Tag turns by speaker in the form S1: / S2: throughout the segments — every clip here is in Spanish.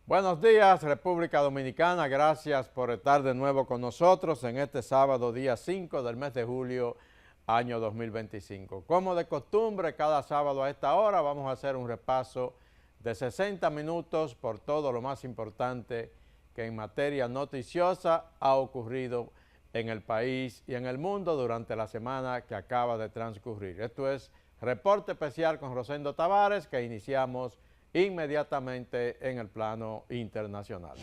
S1: Buenos días, República Dominicana. Gracias por estar de nuevo con nosotros en este sábado, día 5 del mes de julio, año 2025. Como de costumbre, cada sábado a esta hora vamos a hacer un repaso de 60 minutos por todo lo más importante que en materia noticiosa ha ocurrido en el país y en el mundo durante la semana que acaba de transcurrir. Esto es Reporte Especial con Rosendo Tavares, que iniciamos inmediatamente en el plano internacional.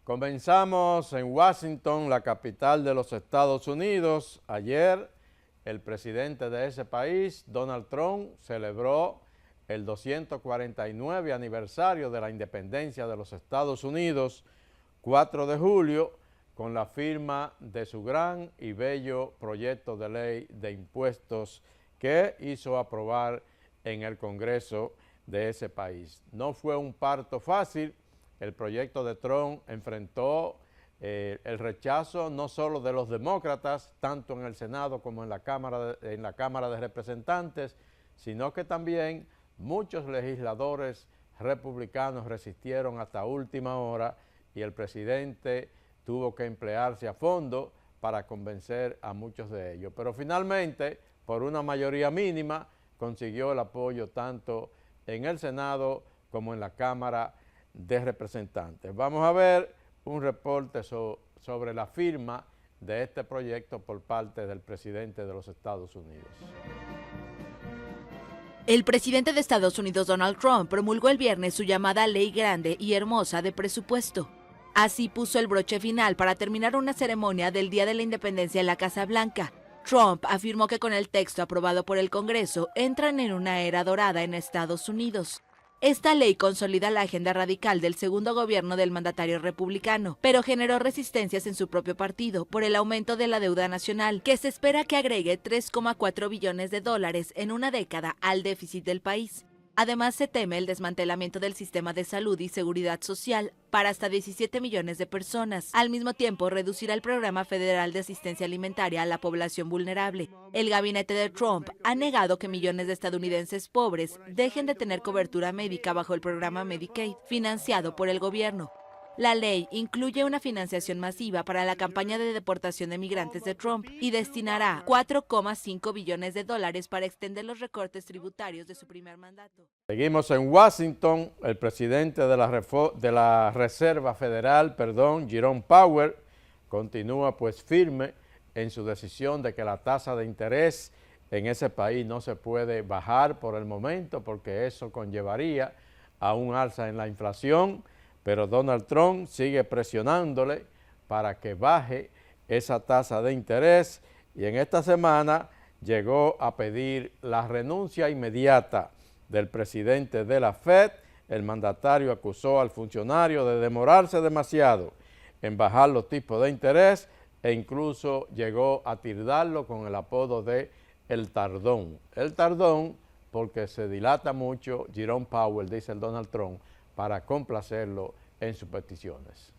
S1: Comenzamos en Washington, la capital de los Estados Unidos. Ayer, el presidente de ese país, Donald Trump, celebró el 249 aniversario de la independencia de los Estados Unidos, 4 de julio, con la firma de su gran y bello proyecto de ley de impuestos que hizo aprobar en el Congreso de ese país. No fue un parto fácil. El proyecto de Trump enfrentó el rechazo no solo de los demócratas, tanto en el Senado como en la Cámara de Representantes, sino que también muchos legisladores republicanos resistieron hasta última hora y el presidente tuvo que emplearse a fondo para convencer a muchos de ellos. Pero finalmente, por una mayoría mínima, consiguió el apoyo tanto en el Senado como en la Cámara de Representantes. Vamos a ver un reporte sobre la firma de este proyecto por parte del presidente de los Estados Unidos.
S2: El presidente de Estados Unidos, Donald Trump, promulgó el viernes su llamada Ley Grande y Hermosa de Presupuesto. Así puso el broche final para terminar una ceremonia del Día de la Independencia en la Casa Blanca. Trump afirmó que con el texto aprobado por el Congreso entran en una era dorada en Estados Unidos. Esta ley consolida la agenda radical del segundo gobierno del mandatario republicano, pero generó resistencias en su propio partido por el aumento de la deuda nacional, que se espera que agregue 3,4 billones de dólares en una década al déficit del país. Además, se teme el desmantelamiento del sistema de salud y seguridad social para hasta 17 millones de personas. Al mismo tiempo, reducirá el Programa Federal de Asistencia Alimentaria a la población vulnerable. El gabinete de Trump ha negado que millones de estadounidenses pobres dejen de tener cobertura médica bajo el programa Medicaid, financiado por el gobierno. La ley incluye una financiación masiva para la campaña de deportación de migrantes de Trump y destinará 4,5 billones de dólares para extender los recortes tributarios de su primer mandato.
S1: Seguimos en Washington. El presidente de la Reserva Federal, Jerome Powell, continúa pues firme en su decisión de que la tasa de interés en ese país no se puede bajar por el momento porque eso conllevaría a un alza en la inflación. Pero Donald Trump sigue presionándole para que baje esa tasa de interés y en esta semana llegó a pedir la renuncia inmediata del presidente de la Fed. El mandatario acusó al funcionario de demorarse demasiado en bajar los tipos de interés e incluso llegó a tildarlo con el apodo de El Tardón. El Tardón porque se dilata mucho, Jerome Powell, dice el Donald Trump, para complacerlo en sus peticiones.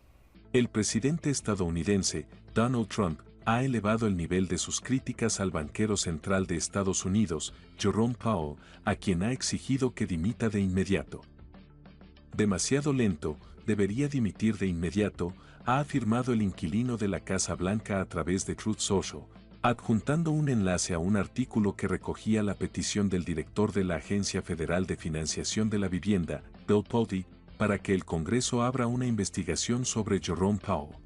S3: El presidente estadounidense, Donald Trump, ha elevado el nivel de sus críticas al banquero central de Estados Unidos, Jerome Powell, a quien ha exigido que dimita de inmediato. Demasiado lento, debería dimitir de inmediato, ha afirmado el inquilino de la Casa Blanca a través de Truth Social, adjuntando un enlace a un artículo que recogía la petición del director de la Agencia Federal de Financiación de la Vivienda, Bill Pulte, para que el Congreso abra una investigación sobre Jerome Powell.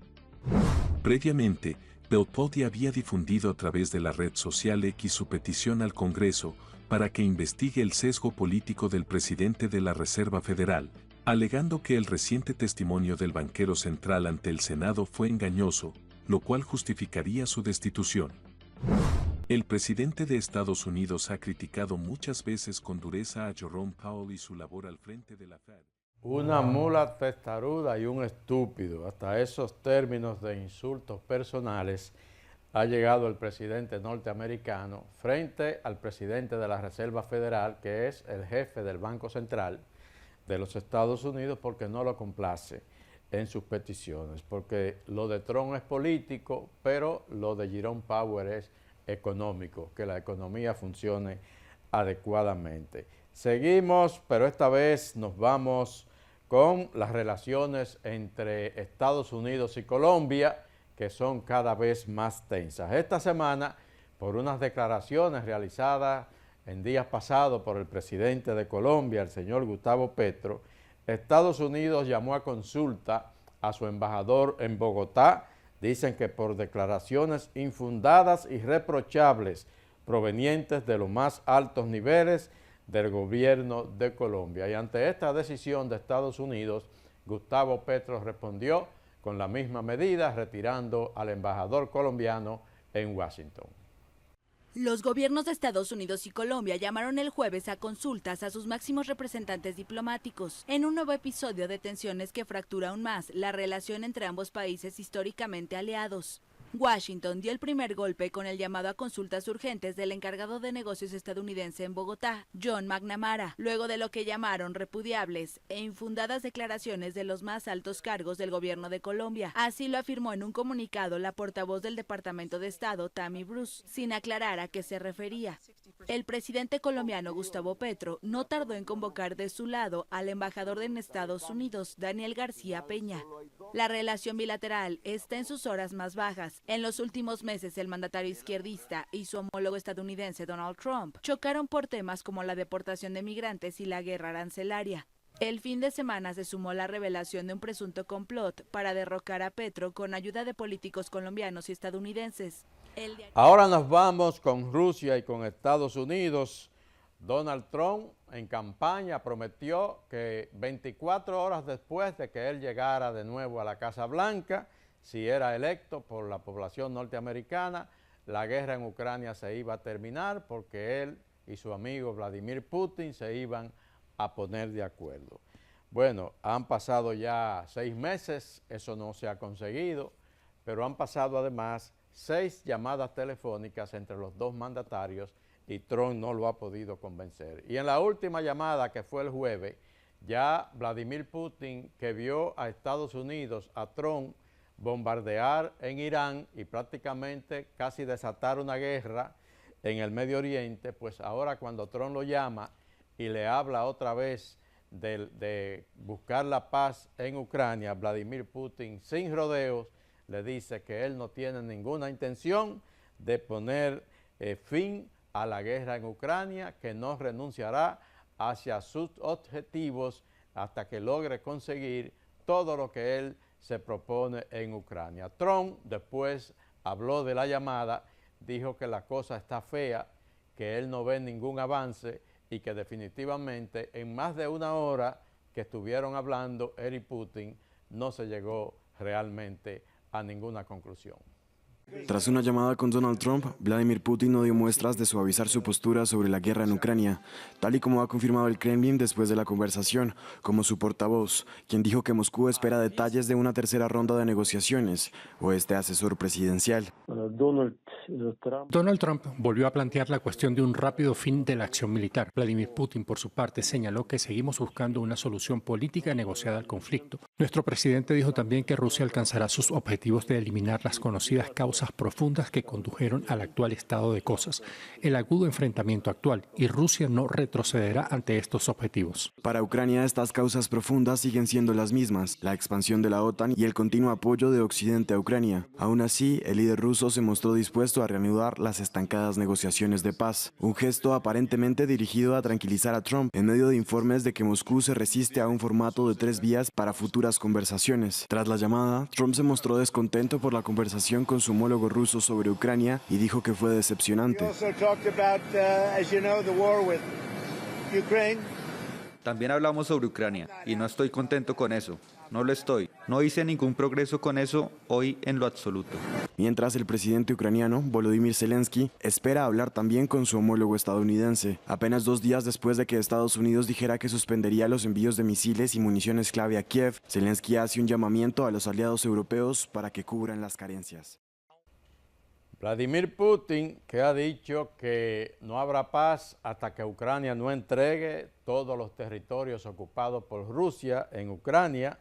S3: Previamente, Bill Pulte había difundido a través de la red social X su petición al Congreso para que investigue el sesgo político del presidente de la Reserva Federal, alegando que el reciente testimonio del banquero central ante el Senado fue engañoso, lo cual justificaría su destitución. El presidente de Estados Unidos ha criticado muchas veces con dureza a Jerome Powell y su labor al frente de la Fed.
S1: Una mula testaruda y un estúpido. Hasta esos términos de insultos personales ha llegado el presidente norteamericano frente al presidente de la Reserva Federal, que es el jefe del Banco Central, de los Estados Unidos porque no lo complace en sus peticiones, porque lo de Trump es político, pero lo de Jerome Powell es económico, que la economía funcione adecuadamente. Seguimos, pero esta vez nos vamos con las relaciones entre Estados Unidos y Colombia, que son cada vez más tensas. Esta semana, por unas declaraciones realizadas en días pasados por el presidente de Colombia, el señor Gustavo Petro, Estados Unidos llamó a consulta a su embajador en Bogotá. Dicen que por declaraciones infundadas y reprochables provenientes de los más altos niveles del gobierno de Colombia. Y ante esta decisión de Estados Unidos, Gustavo Petro respondió con la misma medida, retirando al embajador colombiano en Washington.
S2: Los gobiernos de Estados Unidos y Colombia llamaron el jueves a consultas a sus máximos representantes diplomáticos, en un nuevo episodio de tensiones que fractura aún más la relación entre ambos países históricamente aliados. Washington dio el primer golpe con el llamado a consultas urgentes del encargado de negocios estadounidense en Bogotá, John McNamara, luego de lo que llamaron repudiables e infundadas declaraciones de los más altos cargos del gobierno de Colombia. Así lo afirmó en un comunicado la portavoz del Departamento de Estado, Tammy Bruce, sin aclarar a qué se refería. El presidente colombiano Gustavo Petro no tardó en convocar de su lado al embajador en Estados Unidos, Daniel García Peña. La relación bilateral está en sus horas más bajas. En los últimos meses, el mandatario izquierdista y su homólogo estadounidense Donald Trump chocaron por temas como la deportación de migrantes y la guerra arancelaria. El fin de semana se sumó la revelación de un presunto complot para derrocar a Petro con ayuda de políticos colombianos y estadounidenses.
S1: Ahora nos vamos con Rusia y con Estados Unidos. Donald Trump en campaña prometió que 24 horas después de que él llegara de nuevo a la Casa Blanca, si era electo por la población norteamericana, la guerra en Ucrania se iba a terminar porque él y su amigo Vladimir Putin se iban a poner de acuerdo. Bueno, han pasado ya 6 meses, eso no se ha conseguido, pero han pasado además 6 llamadas telefónicas entre los dos mandatarios y Trump no lo ha podido convencer. Y en la última llamada, que fue el jueves, ya Vladimir Putin, que vio a Estados Unidos, a Trump, bombardear en Irán y prácticamente casi desatar una guerra en el Medio Oriente, pues ahora cuando Trump lo llama y le habla otra vez de buscar la paz en Ucrania, Vladimir Putin, sin rodeos, le dice que él no tiene ninguna intención de poner fin a la guerra en Ucrania, que no renunciará hacia sus objetivos hasta que logre conseguir todo lo que él se propone en Ucrania. Trump después habló de la llamada, dijo que la cosa está fea, que él no ve ningún avance y que definitivamente en más de una hora que estuvieron hablando él y Putin no se llegó realmente a ninguna conclusión.
S4: Tras una llamada con Donald Trump, Vladimir Putin no dio muestras de suavizar su postura sobre la guerra en Ucrania, tal y como ha confirmado el Kremlin después de la conversación, como su portavoz, quien dijo que Moscú espera detalles de una tercera ronda de negociaciones, o este asesor presidencial.
S5: Donald Trump volvió a plantear la cuestión de un rápido fin de la acción militar. Vladimir Putin, por su parte, señaló que seguimos buscando una solución política negociada al conflicto. Nuestro presidente dijo también que Rusia alcanzará sus objetivos de eliminar las conocidas causas profundas que condujeron al actual estado de cosas, el agudo enfrentamiento actual, y Rusia no retrocederá ante estos objetivos.
S4: Para Ucrania, estas causas profundas siguen siendo las mismas: la expansión de la OTAN y el continuo apoyo de Occidente a Ucrania. Aún así, el líder ruso se mostró dispuesto a reanudar las estancadas negociaciones de paz, un gesto aparentemente dirigido a tranquilizar a Trump en medio de informes de que Moscú se resiste a un formato de 3 vías para futuras conversaciones. Tras la llamada, Trump se mostró descontento por la conversación con su homólogo ruso sobre Ucrania y dijo que fue decepcionante.
S6: También hablamos sobre Ucrania y no estoy contento con eso. No lo estoy. No hice ningún progreso con eso hoy en lo absoluto.
S4: Mientras, el presidente ucraniano, Volodymyr Zelensky, espera hablar también con su homólogo estadounidense, apenas 2 días después de que Estados Unidos dijera que suspendería los envíos de misiles y municiones clave a Kiev. Zelensky hace un llamamiento a los aliados europeos para que cubran las carencias.
S1: Vladimir Putin, que ha dicho que no habrá paz hasta que Ucrania no entregue todos los territorios ocupados por Rusia en Ucrania,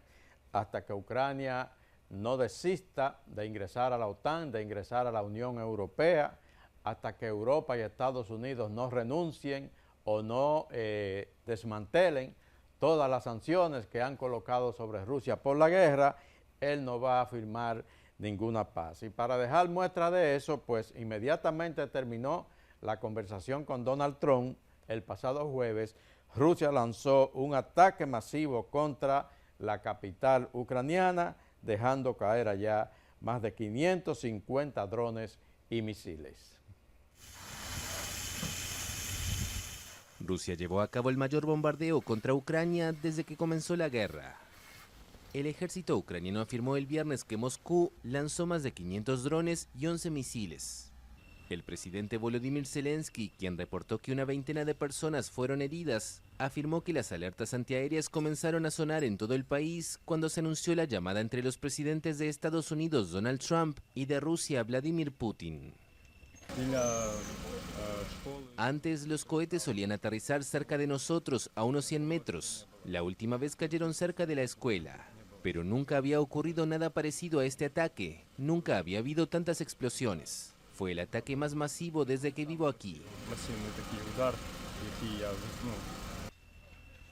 S1: hasta que Ucrania no desista de ingresar a la OTAN, de ingresar a la Unión Europea, hasta que Europa y Estados Unidos no renuncien o no desmantelen todas las sanciones que han colocado sobre Rusia por la guerra, él no va a firmar ninguna paz. Y para dejar muestra de eso, pues inmediatamente terminó la conversación con Donald Trump el pasado jueves. Rusia lanzó un ataque masivo contra la capital ucraniana, dejando caer allá más de 550 drones y misiles.
S7: Rusia llevó a cabo el mayor bombardeo contra Ucrania desde que comenzó la guerra. El ejército ucraniano afirmó el viernes que Moscú lanzó más de 500 drones y 11 misiles. El presidente Volodymyr Zelensky, quien reportó que una veintena de personas fueron heridas, afirmó que las alertas antiaéreas comenzaron a sonar en todo el país cuando se anunció la llamada entre los presidentes de Estados Unidos, Donald Trump, y de Rusia, Vladimir Putin. Antes, los cohetes solían aterrizar cerca de nosotros, a unos 100 metros. La última vez cayeron cerca de la escuela. Pero nunca había ocurrido nada parecido a este ataque. Nunca había habido tantas explosiones. Fue el ataque más masivo desde que vivo aquí.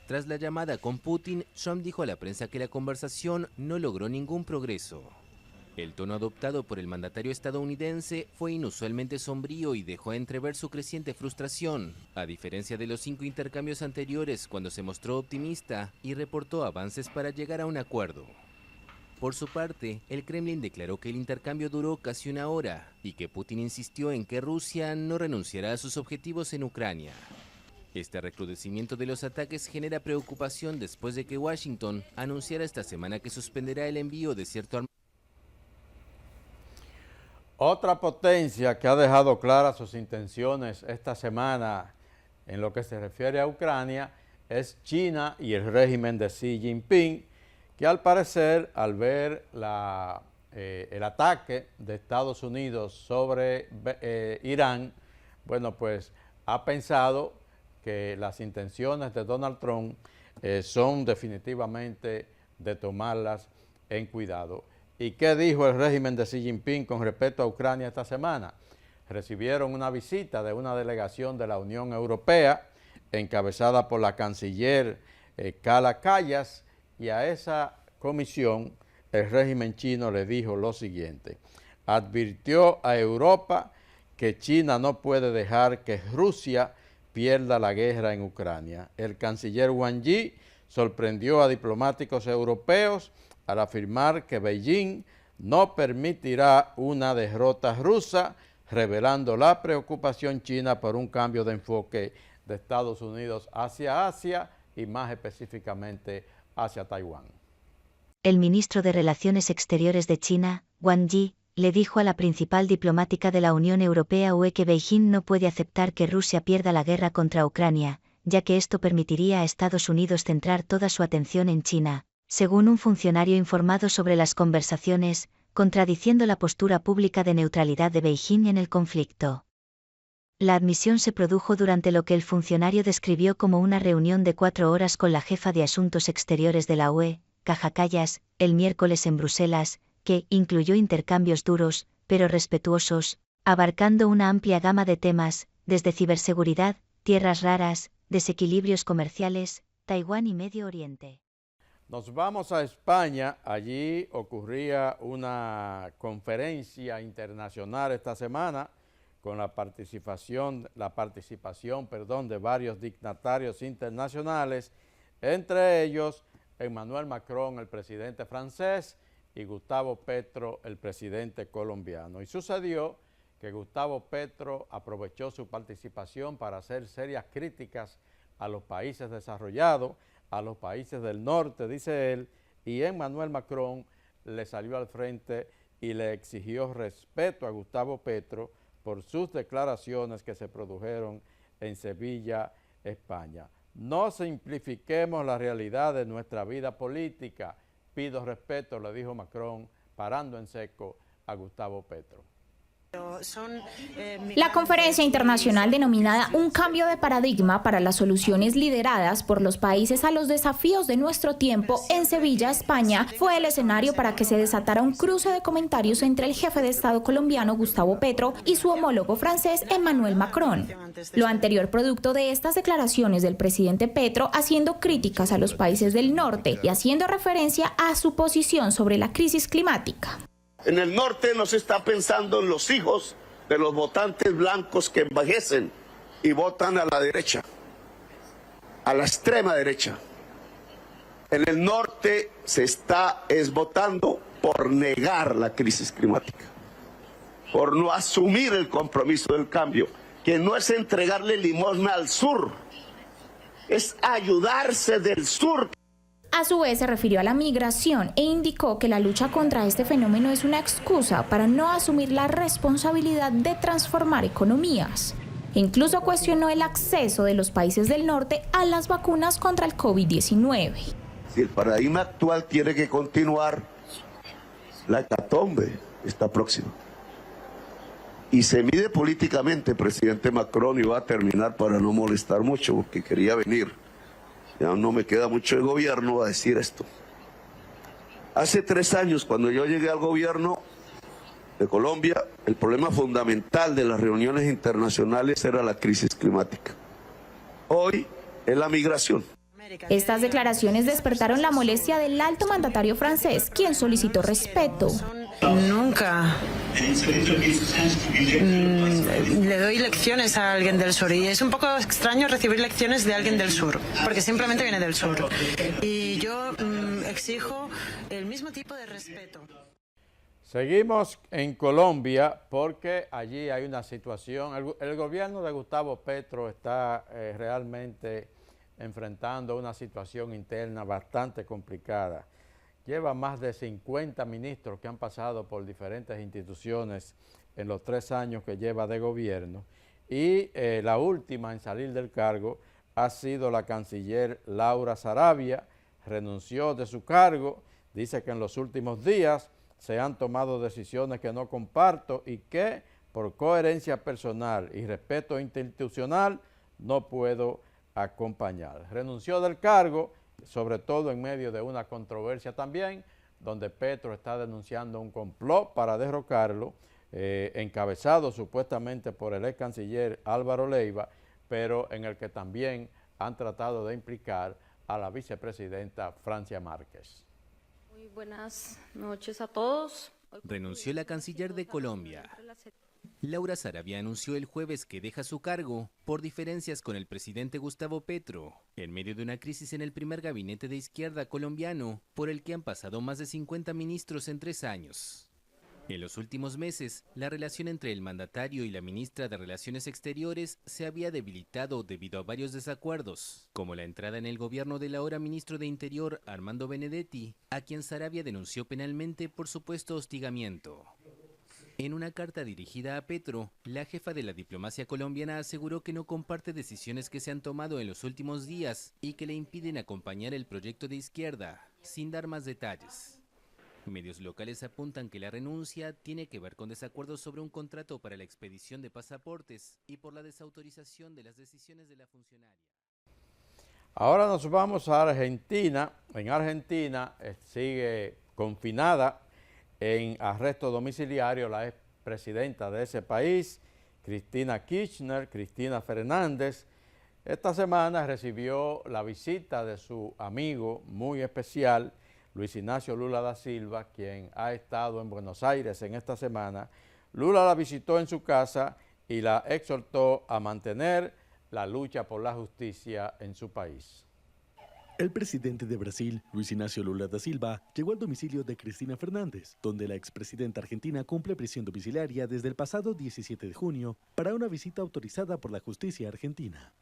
S7: Tras la llamada con Putin, Trump dijo a la prensa que la conversación no logró ningún progreso. El tono adoptado por el mandatario estadounidense fue inusualmente sombrío y dejó entrever su creciente frustración, a diferencia de los 5 intercambios anteriores cuando se mostró optimista y reportó avances para llegar a un acuerdo. Por su parte, el Kremlin declaró que el intercambio duró casi una hora y que Putin insistió en que Rusia no renunciará a sus objetivos en Ucrania. Este recrudecimiento de los ataques genera preocupación después de que Washington anunciara esta semana que suspenderá el envío de cierto armamento.
S1: Otra potencia que ha dejado claras sus intenciones esta semana en lo que se refiere a Ucrania es China y el régimen de Xi Jinping, que al parecer al ver el ataque de Estados Unidos sobre Irán, bueno, pues ha pensado que las intenciones de Donald Trump son definitivamente de tomarlas en cuidado. ¿Y qué dijo el régimen de Xi Jinping con respecto a Ucrania esta semana? Recibieron una visita de una delegación de la Unión Europea, encabezada por la canciller Kaja Kallas, y a esa comisión el régimen chino le dijo lo siguiente: advirtió a Europa que China no puede dejar que Rusia pierda la guerra en Ucrania. El canciller Wang Yi sorprendió a diplomáticos europeos al afirmar que Beijing no permitirá una derrota rusa, revelando la preocupación china por un cambio de enfoque de Estados Unidos hacia Asia y más específicamente hacia Taiwán.
S8: El ministro de Relaciones Exteriores de China, Wang Yi, le dijo a la principal diplomática de la Unión Europea UE que Beijing no puede aceptar que Rusia pierda la guerra contra Ucrania, ya que esto permitiría a Estados Unidos centrar toda su atención en China, según un funcionario informado sobre las conversaciones, contradiciendo la postura pública de neutralidad de Beijing en el conflicto. La admisión se produjo durante lo que el funcionario describió como una reunión de 4 horas con la jefa de Asuntos Exteriores de la UE, Kaja Kallas, el miércoles en Bruselas, que incluyó intercambios duros, pero respetuosos, abarcando una amplia gama de temas, desde ciberseguridad, tierras raras, desequilibrios comerciales, Taiwán y Medio Oriente.
S1: Nos vamos a España. Allí ocurría una conferencia internacional esta semana con la participación de varios dignatarios internacionales, entre ellos Emmanuel Macron, el presidente francés, y Gustavo Petro, el presidente colombiano. Y sucedió que Gustavo Petro aprovechó su participación para hacer serias críticas a los países desarrollados, a los países del norte, dice él, y Emmanuel Macron le salió al frente y le exigió respeto a Gustavo Petro por sus declaraciones que se produjeron en Sevilla, España. No simplifiquemos la realidad de nuestra vida política. Pido respeto, le dijo Macron, parando en seco a Gustavo Petro.
S9: La conferencia internacional denominada Un cambio de paradigma para las soluciones lideradas por los países a los desafíos de nuestro tiempo en Sevilla, España, fue el escenario para que se desatara un cruce de comentarios entre el jefe de Estado colombiano Gustavo Petro y su homólogo francés Emmanuel Macron. Lo anterior producto de estas declaraciones del presidente Petro haciendo críticas a los países del norte y haciendo referencia a su posición sobre la crisis climática.
S10: En el norte no se está pensando en los hijos de los votantes blancos que envejecen y votan a la derecha, a la extrema derecha. En el norte se está votando por negar la crisis climática, por no asumir el compromiso del cambio, que no es entregarle limosna al sur, es ayudarse del sur.
S9: A su vez se refirió a la migración e indicó que la lucha contra este fenómeno es una excusa para no asumir la responsabilidad de transformar economías. Incluso cuestionó el acceso de los países del norte a las vacunas contra el COVID-19.
S10: Si el paradigma actual tiene que continuar, la hecatombe está próxima. Y se mide políticamente, presidente Macron, y va a terminar para no molestar mucho, porque quería venir. Ya no me queda mucho de gobierno a decir esto. Hace 3 años, cuando yo llegué al gobierno de Colombia, el problema fundamental de las reuniones internacionales era la crisis climática. Hoy es la migración.
S9: Estas declaraciones despertaron la molestia del alto mandatario francés, quien solicitó respeto.
S11: Nunca le doy lecciones a alguien del sur y es un poco extraño recibir lecciones de alguien del sur, porque simplemente viene del sur. Y yo exijo el mismo tipo de respeto.
S1: Seguimos en Colombia porque allí hay una situación, el gobierno de Gustavo Petro está realmente enfrentando una situación interna bastante complicada. Lleva más de 50 ministros que han pasado por diferentes instituciones en los 3 años que lleva de gobierno y la última en salir del cargo ha sido la canciller Laura Sarabia. Renunció de su cargo, dice que en los últimos días se han tomado decisiones que no comparto y que por coherencia personal y respeto institucional no puedo acompañar. Renunció del cargo, sobre todo en medio de una controversia también, donde Petro está denunciando un complot para derrocarlo, encabezado supuestamente por el ex canciller Álvaro Leiva, pero en el que también han tratado de implicar a la vicepresidenta Francia Márquez.
S12: Muy buenas noches a todos.
S7: Renunció la canciller de Colombia. Laura Sarabia anunció el jueves que deja su cargo por diferencias con el presidente Gustavo Petro, en medio de una crisis en el primer gabinete de izquierda colombiano, por el que han pasado más de 50 ministros en 3 años. En los últimos meses, la relación entre el mandatario y la ministra de Relaciones Exteriores se había debilitado debido a varios desacuerdos, como la entrada en el gobierno del ahora ministro de Interior, Armando Benedetti, a quien Sarabia denunció penalmente por supuesto hostigamiento. En una carta dirigida a Petro, la jefa de la diplomacia colombiana aseguró que no comparte decisiones que se han tomado en los últimos días y que le impiden acompañar el proyecto de izquierda, sin dar más detalles. Medios locales apuntan que la renuncia tiene que ver con desacuerdos sobre un contrato para la expedición de pasaportes y por la desautorización de las decisiones de la funcionaria.
S1: Ahora nos vamos a Argentina. En Argentina sigue confinada en arresto domiciliario la expresidenta de ese país, Cristina Kirchner, Cristina Fernández. Esta semana recibió la visita de su amigo muy especial, Luis Ignacio Lula da Silva, quien ha estado en Buenos Aires en esta semana. Lula la visitó en su casa y la exhortó a mantener la lucha por la justicia en su país.
S13: El presidente de Brasil, Luis Ignacio Lula da Silva, llegó al domicilio de Cristina Fernández, donde la expresidenta argentina cumple prisión domiciliaria desde el pasado 17 de junio para una visita autorizada por la justicia argentina.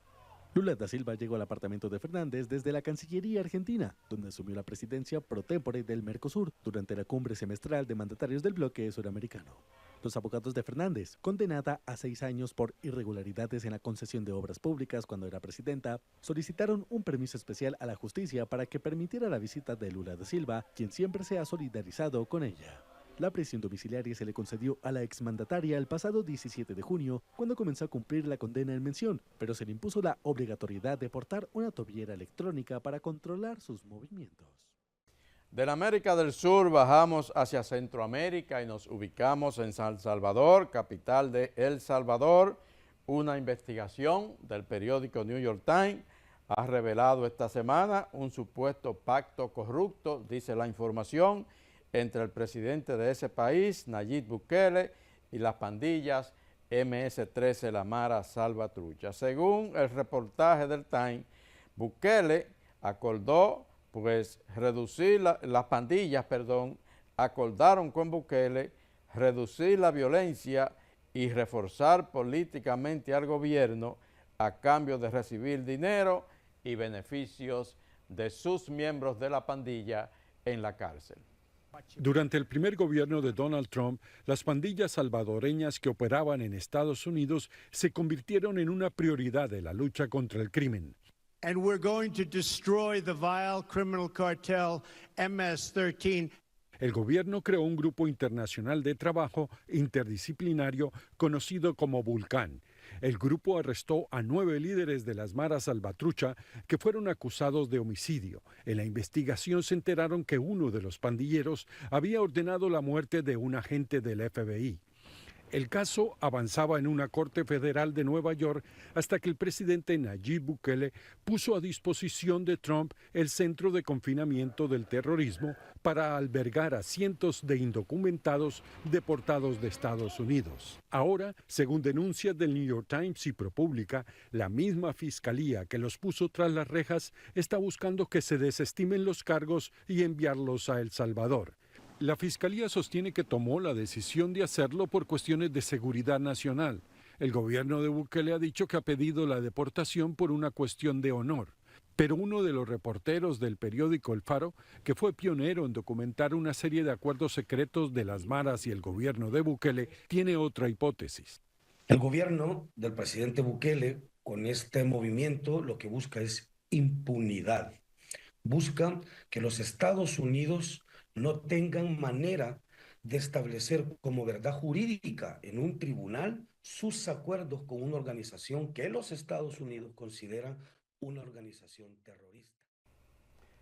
S13: Lula da Silva llegó al apartamento de Fernández desde la Cancillería argentina, donde asumió la presidencia pro tempore del Mercosur durante la cumbre semestral de mandatarios del bloque suramericano. Los abogados de Fernández, condenada a 6 años por irregularidades en la concesión de obras públicas cuando era presidenta, solicitaron un permiso especial a la justicia para que permitiera la visita de Lula da Silva, quien siempre se ha solidarizado con ella. La prisión domiciliaria se le concedió a la exmandataria el pasado 17 de junio, cuando comenzó a cumplir la condena en mención, pero se le impuso la obligatoriedad de portar una tobillera electrónica para controlar sus movimientos.
S1: De la América del Sur bajamos hacia Centroamérica y nos ubicamos en San Salvador, capital de El Salvador. Una investigación del periódico New York Times ha revelado esta semana un supuesto pacto corrupto, dice la información, entre el presidente de ese país, Nayib Bukele, y las pandillas MS-13 La Mara Salvatrucha. Según el reportaje del Times, Bukele acordó las pandillas acordaron con Bukele reducir la violencia y reforzar políticamente al gobierno a cambio de recibir dinero y beneficios de sus miembros de la pandilla en la cárcel.
S14: Durante el primer gobierno de Donald Trump, las pandillas salvadoreñas que operaban en Estados Unidos se convirtieron en una prioridad de la lucha contra el crimen.
S15: And we're going to destroy the vile criminal cartel MS-13.
S14: El gobierno creó un grupo internacional de trabajo interdisciplinario conocido como Vulcán. El grupo arrestó a 9 líderes de las Maras Salvatrucha que fueron acusados de homicidio. En la investigación se enteraron que uno de los pandilleros había ordenado la muerte de un agente del FBI. El caso avanzaba en una corte federal de Nueva York hasta que el presidente Nayib Bukele puso a disposición de Trump el centro de confinamiento del terrorismo para albergar a cientos de indocumentados deportados de Estados Unidos. Ahora, según denuncias del New York Times y ProPublica, la misma fiscalía que los puso tras las rejas está buscando que se desestimen los cargos y enviarlos a El Salvador. La Fiscalía sostiene que tomó la decisión de hacerlo por cuestiones de seguridad nacional. El gobierno de Bukele ha dicho que ha pedido la deportación por una cuestión de honor. Pero uno de los reporteros del periódico El Faro, que fue pionero en documentar una serie de acuerdos secretos de las Maras y el gobierno de Bukele, tiene otra hipótesis.
S16: El gobierno del presidente Bukele, con este movimiento, lo que busca es impunidad. Busca que los Estados Unidos no tengan manera de establecer como verdad jurídica en un tribunal sus acuerdos con una organización que los Estados Unidos consideran una organización terrorista.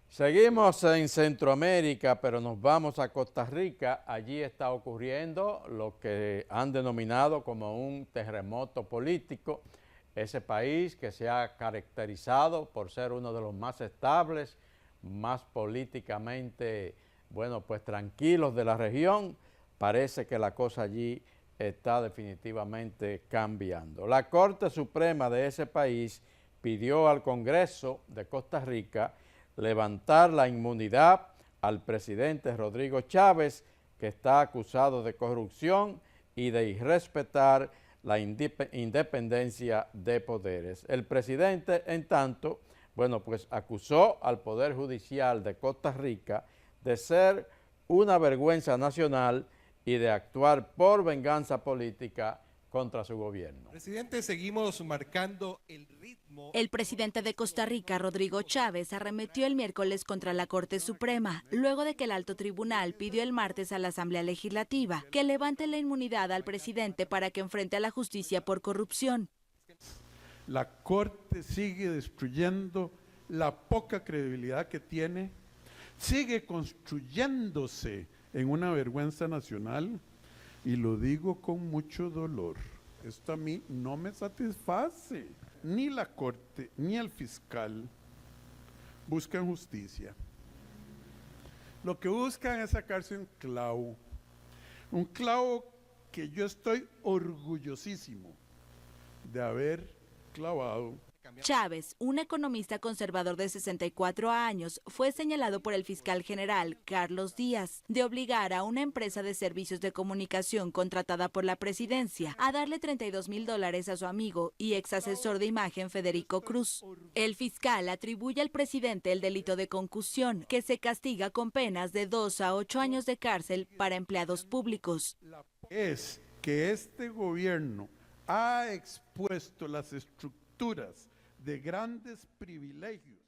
S1: Seguimos en Centroamérica, pero nos vamos a Costa Rica. Allí está ocurriendo lo que han denominado como un terremoto político. Ese país que se ha caracterizado por ser uno de los más estables, más políticamente tranquilos de la región, parece que la cosa allí está definitivamente cambiando. La Corte Suprema de ese país pidió al Congreso de Costa Rica levantar la inmunidad al presidente Rodrigo Chávez, que está acusado de corrupción y de irrespetar la independencia de poderes. El presidente, en tanto, acusó al Poder Judicial de Costa Rica de ser una vergüenza nacional y de actuar por venganza política contra su gobierno.
S17: Presidente, seguimos marcando el ritmo.
S2: El presidente de Costa Rica, Rodrigo Chávez, arremetió el miércoles contra la Corte Suprema, luego de que el alto tribunal pidió el martes a la Asamblea Legislativa que levante la inmunidad al presidente para que enfrente a la justicia por corrupción.
S18: La Corte sigue destruyendo la poca credibilidad que tiene, sigue construyéndose en una vergüenza nacional, y lo digo con mucho dolor. Esto a mí no me satisface. Ni la Corte ni el fiscal buscan justicia. Lo que buscan es sacarse un clavo que yo estoy orgullosísimo de haber clavado.
S2: Chávez, un economista conservador de 64 años, fue señalado por el fiscal general, Carlos Díaz, de obligar a una empresa de servicios de comunicación contratada por la presidencia a darle $32,000 a su amigo y ex asesor de imagen Federico Cruz. El fiscal atribuye al presidente el delito de concusión, que se castiga con penas de 2 a 8 años de cárcel para empleados públicos.
S18: Es que este gobierno ha expuesto las estructuras de grandes privilegios.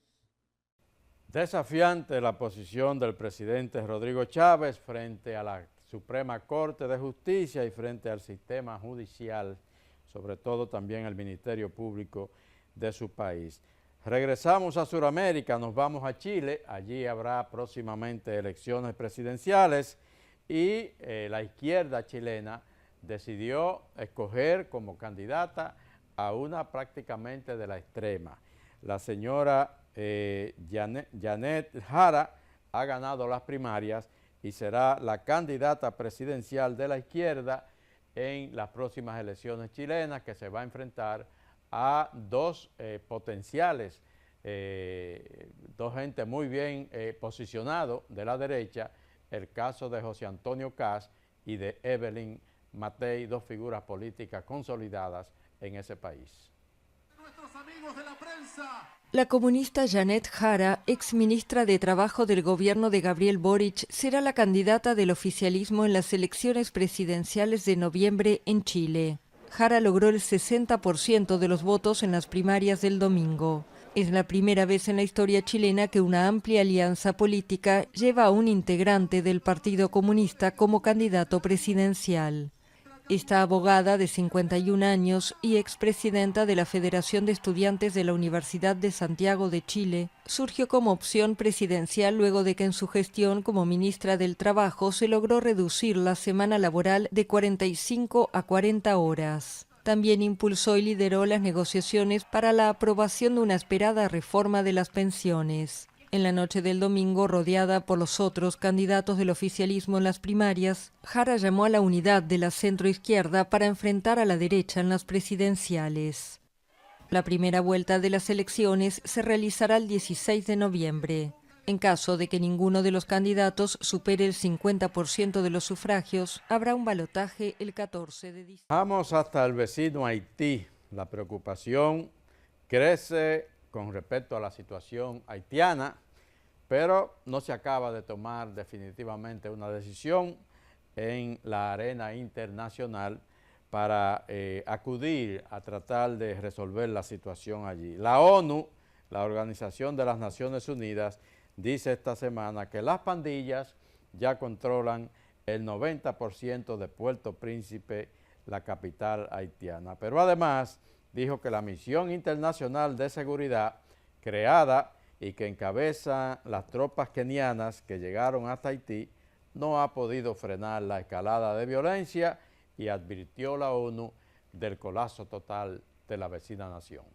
S18: Desafiante
S1: la posición del presidente Rodrigo Chávez frente a la Suprema Corte de Justicia y frente al sistema judicial, sobre todo también al Ministerio Público de su país. Regresamos a Sudamérica, nos vamos a Chile, allí habrá próximamente elecciones presidenciales y la izquierda chilena decidió escoger como candidata a una prácticamente de la extrema. La señora Janet Jara ha ganado las primarias y será la candidata presidencial de la izquierda en las próximas elecciones chilenas, que se va a enfrentar a dos potenciales, dos gente muy bien posicionados de la derecha, el caso de José Antonio Kast y de Evelyn Matei, dos figuras políticas consolidadas en ese país.
S19: Nuestros amigos de la prensa.
S20: La comunista Janet Jara, exministra de Trabajo del gobierno de Gabriel Boric, será la candidata del oficialismo en las elecciones presidenciales de noviembre en Chile. Jara logró el 60% de los votos en las primarias del domingo. Es la primera vez en la historia chilena que una amplia alianza política lleva a un integrante del Partido Comunista como candidato presidencial. Esta abogada de 51 años y expresidenta de la Federación de Estudiantes de la Universidad de Santiago de Chile surgió como opción presidencial luego de que en su gestión como ministra del Trabajo se logró reducir la semana laboral de 45 a 40 horas. También impulsó y lideró las negociaciones para la aprobación de una esperada reforma de las pensiones. En la noche del domingo, rodeada por los otros candidatos del oficialismo en las primarias, Jara llamó a la unidad de la centroizquierda para enfrentar a la derecha en las presidenciales. La primera vuelta de las elecciones se realizará el 16 de noviembre. En caso de que ninguno de los candidatos supere el 50% de los sufragios, habrá un balotaje el 14 de diciembre.
S1: Vamos hasta el vecino Haití. La preocupación crece con respecto a la situación haitiana, pero no se acaba de tomar definitivamente una decisión en la arena internacional para acudir a tratar de resolver la situación allí. La ONU, la Organización de las Naciones Unidas, dice esta semana que las pandillas ya controlan el 90% de Puerto Príncipe, la capital haitiana. Pero además dijo que la misión internacional de seguridad creada y que encabezan las tropas kenianas que llegaron hasta Haití no ha podido frenar la escalada de violencia y advirtió la ONU del colapso total de la vecina nación.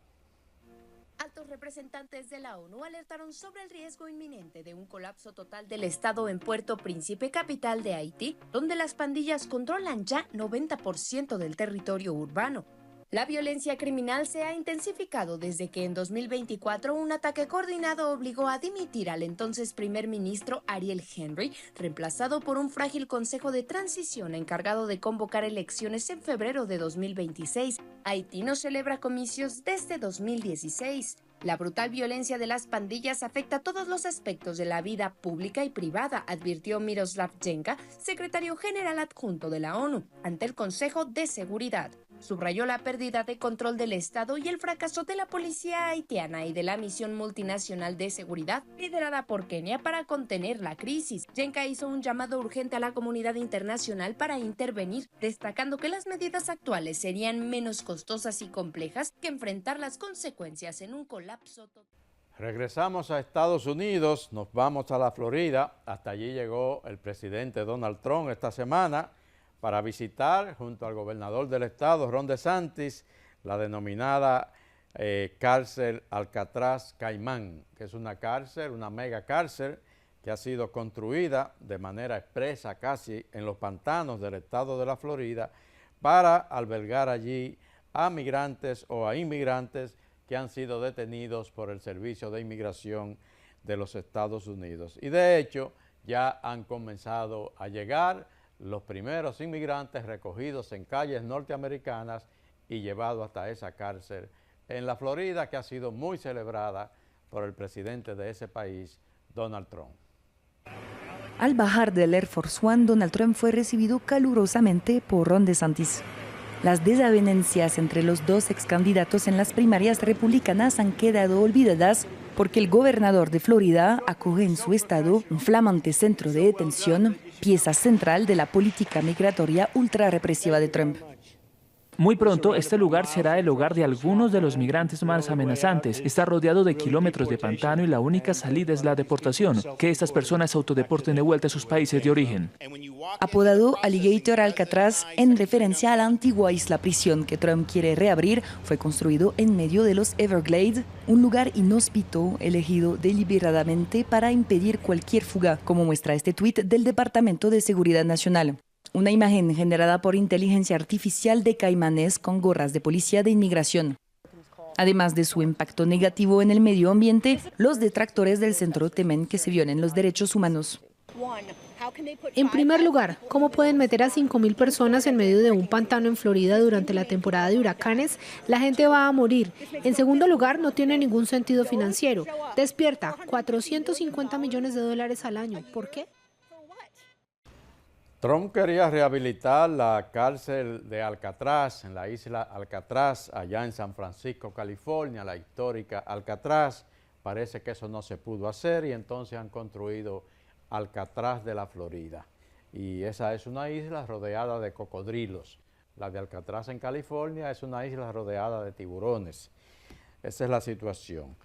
S21: Altos representantes de la ONU alertaron sobre el riesgo inminente de un colapso total del Estado en Puerto Príncipe, capital de Haití, donde las pandillas controlan ya 90% del territorio urbano. La violencia criminal se ha intensificado desde que en 2024 un ataque coordinado obligó a dimitir al entonces primer ministro Ariel Henry, reemplazado por un frágil consejo de transición encargado de convocar elecciones en febrero de 2026. Haití no celebra comicios desde 2016. La brutal violencia de las pandillas afecta todos los aspectos de la vida pública y privada, advirtió Miroslav Jenka, secretario general adjunto de la ONU, ante el Consejo de Seguridad. Subrayó la pérdida de control del Estado y el fracaso de la policía haitiana y de la misión multinacional de seguridad liderada por Kenia para contener la crisis. Jenka hizo un llamado urgente a la comunidad internacional para intervenir, destacando que las medidas actuales serían menos costosas y complejas que enfrentar las consecuencias en un colapso total.
S1: Regresamos a Estados Unidos, nos vamos a la Florida. Hasta allí llegó el presidente Donald Trump esta semana para visitar, junto al gobernador del estado, Ron DeSantis, la denominada cárcel Alcatraz Caimán, que es una cárcel, una mega cárcel, que ha sido construida de manera expresa casi en los pantanos del estado de la Florida para albergar allí a migrantes o a inmigrantes que han sido detenidos por el Servicio de Inmigración de los Estados Unidos. Y de hecho ya han comenzado a llegar los primeros inmigrantes recogidos en calles norteamericanas y llevados hasta esa cárcel en la Florida, que ha sido muy celebrada por el presidente de ese país, Donald Trump.
S22: Al bajar del Air Force One, Donald Trump fue recibido calurosamente por Ron DeSantis. Las desavenencias entre los dos ex candidatos en las primarias republicanas han quedado olvidadas porque el gobernador de Florida acoge en su estado un flamante centro de detención, pieza central de la política migratoria ultra represiva de Trump.
S3: Muy pronto, este lugar será el hogar de algunos de los migrantes más amenazantes. Está rodeado de kilómetros de pantano y la única salida es la deportación, que estas personas se autodeporten de vuelta a sus países de origen.
S22: Apodado Alligator Alcatraz, en referencia a la antigua isla prisión que Trump quiere reabrir, fue construido en medio de los Everglades, un lugar inhóspito elegido deliberadamente para impedir cualquier fuga, como muestra este tuit del Departamento de Seguridad Nacional. Una imagen generada por inteligencia artificial de caimanes con gorras de policía de inmigración. Además de su impacto negativo en el medio ambiente, los detractores del centro temen que se violen los derechos humanos.
S5: En primer lugar, ¿cómo pueden meter a 5.000 personas en medio de un pantano en Florida durante la temporada de huracanes? La gente va a morir. En segundo lugar, no tiene ningún sentido financiero. Despierta $450 millones al año. ¿Por qué?
S1: Trump quería rehabilitar la cárcel de Alcatraz, en la isla Alcatraz, allá en San Francisco, California, la histórica Alcatraz. Parece que eso no se pudo hacer y entonces han construido Alcatraz de la Florida. Y esa es una isla rodeada de cocodrilos. La de Alcatraz en California es una isla rodeada de tiburones. Esa es la situación.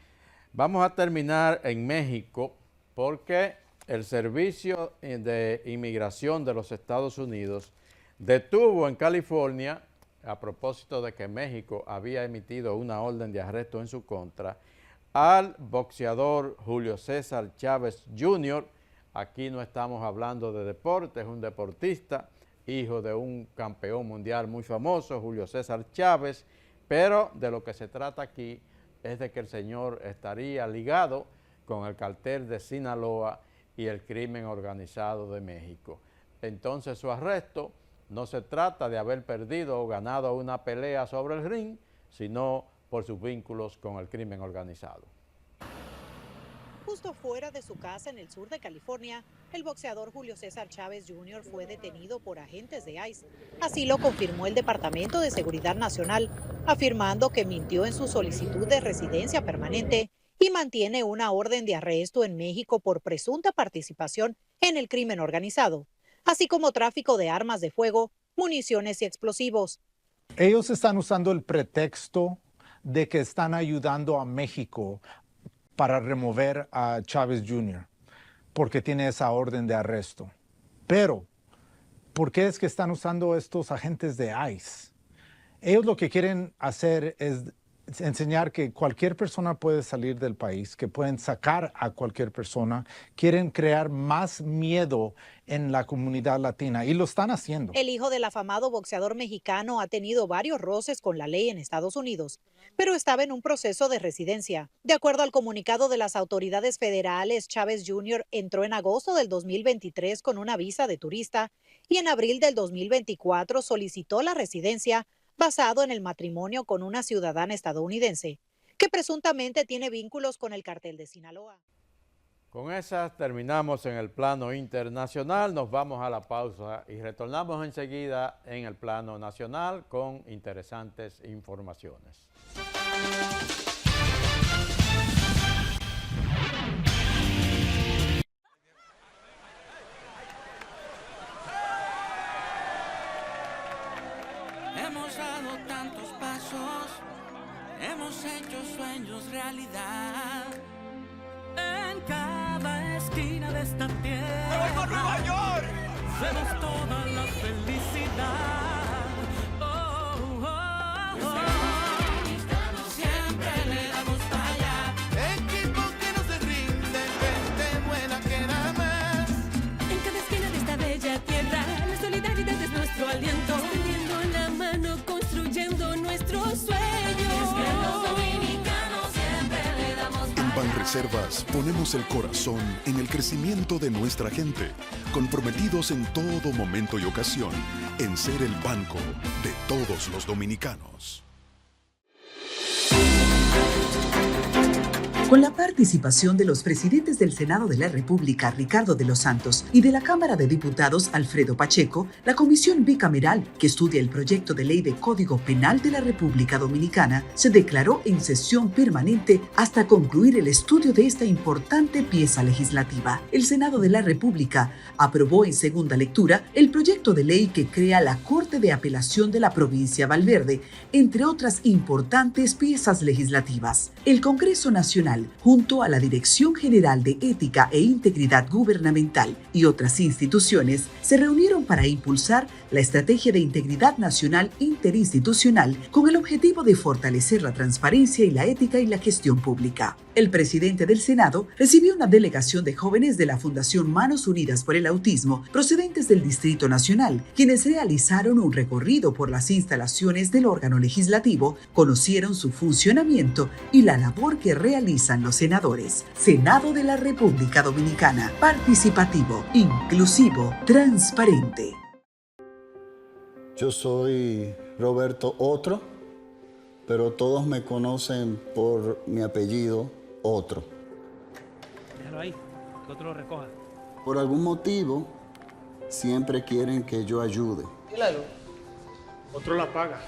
S1: Vamos a terminar en México porque el Servicio de Inmigración de los Estados Unidos detuvo en California, a propósito de que México había emitido una orden de arresto en su contra, al boxeador Julio César Chávez Jr. Aquí no estamos hablando de deporte, es un deportista, hijo de un campeón mundial muy famoso, Julio César Chávez, pero de lo que se trata aquí es de que el señor estaría ligado con el cartel de Sinaloa y el crimen organizado de México. Entonces su arresto no se trata de haber perdido o ganado una pelea sobre el ring, sino por sus vínculos con el crimen organizado.
S23: Justo fuera de su casa en el sur de California, el boxeador Julio César Chávez Jr. fue detenido por agentes de ICE. Así lo confirmó el Departamento de Seguridad Nacional, afirmando que mintió en su solicitud de residencia permanente y mantiene una orden de arresto en México por presunta participación en el crimen organizado, así como tráfico de armas de fuego, municiones y explosivos.
S24: Ellos están usando el pretexto de que están ayudando a México para remover a Chávez Jr., porque tiene esa orden de arresto. Pero, ¿por qué es que están usando estos agentes de ICE? Ellos lo que quieren hacer es enseñar que cualquier persona puede salir del país, que pueden sacar a cualquier persona. Quieren crear más miedo en la comunidad latina y lo están haciendo.
S23: El hijo del afamado boxeador mexicano ha tenido varios roces con la ley en Estados Unidos, pero estaba en un proceso de residencia. De acuerdo al comunicado de las autoridades federales, Chávez Jr. entró en agosto del 2023 con una visa de turista y en abril del 2024 solicitó la residencia basado en el matrimonio con una ciudadana estadounidense, que presuntamente tiene vínculos con el cartel de Sinaloa.
S1: Con esas terminamos en el plano internacional, nos vamos a la pausa y retornamos enseguida en el plano nacional con interesantes informaciones.
S25: Hemos dado tantos pasos, hemos hecho sueños realidad. En cada esquina de esta tierra, ¡vamos por Nueva York! Vemos toda la felicidad. Oh, oh, oh. Siempre le damos para allá. Equipo que no se rinde, gente buena que nada más. En cada esquina de esta bella tierra, la solidaridad es nuestro aliento. Construyendo nuestros sueños. Que los dominicanos siempre le damos.
S26: En Banreservas ponemos el corazón en el crecimiento de nuestra gente, comprometidos en todo momento y ocasión en ser el banco de todos los dominicanos.
S4: Con la participación de los presidentes del Senado de la República, Ricardo de los Santos, y de la Cámara de Diputados, Alfredo Pacheco, la Comisión Bicameral, que estudia el proyecto de ley de Código Penal de la República Dominicana, se declaró en sesión permanente hasta concluir el estudio de esta importante pieza legislativa. El Senado de la República aprobó en segunda lectura el proyecto de ley que crea la Corte de Apelación de la Provincia Valverde, entre otras importantes piezas legislativas. El Congreso Nacional, junto a la Dirección General de Ética e Integridad Gubernamental y otras instituciones, se reunieron para impulsar la Estrategia de Integridad Nacional Interinstitucional con el objetivo de fortalecer la transparencia y la ética y la gestión pública. El presidente del Senado recibió una delegación de jóvenes de la Fundación Manos Unidas por el Autismo procedentes del Distrito Nacional, quienes realizaron un recorrido por las instalaciones del órgano legislativo, conocieron su funcionamiento y la labor que realizan los senadores. Senado de la República Dominicana, participativo, inclusivo, transparente.
S6: Yo soy Roberto Otro, pero todos me conocen por mi apellido Otro.
S8: Déjalo ahí, que otro lo recoja.
S6: Por algún motivo, siempre quieren que yo ayude.
S8: Claro. Otro la paga.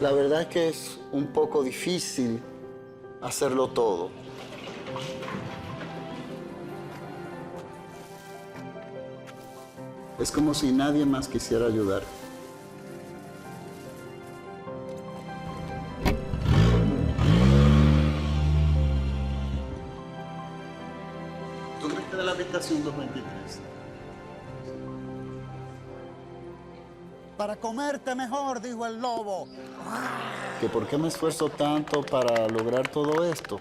S6: La verdad es que es un poco difícil hacerlo todo. Es como si nadie más quisiera ayudar. ¿Tú me quedas en la habitación 223?
S19: Para comerte mejor, dijo el lobo.
S6: ¿Que por qué me esfuerzo tanto para lograr todo esto?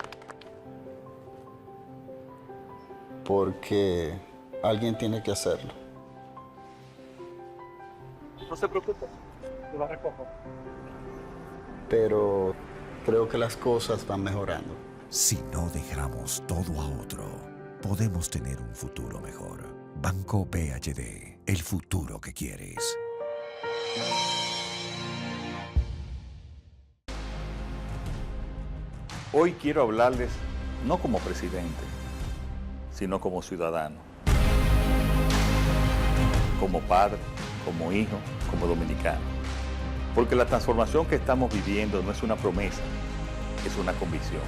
S6: Porque alguien tiene que hacerlo.
S8: No se preocupe, yo la recojo.
S6: Pero creo que las cosas van mejorando.
S9: Si no dejamos todo a otro, podemos tener un futuro mejor. Banco BHD, el futuro que quieres.
S10: Hoy quiero hablarles no como presidente, sino como ciudadano, como padre, como hijo, como dominicano. Porque la transformación que estamos viviendo no es una promesa, es una convicción.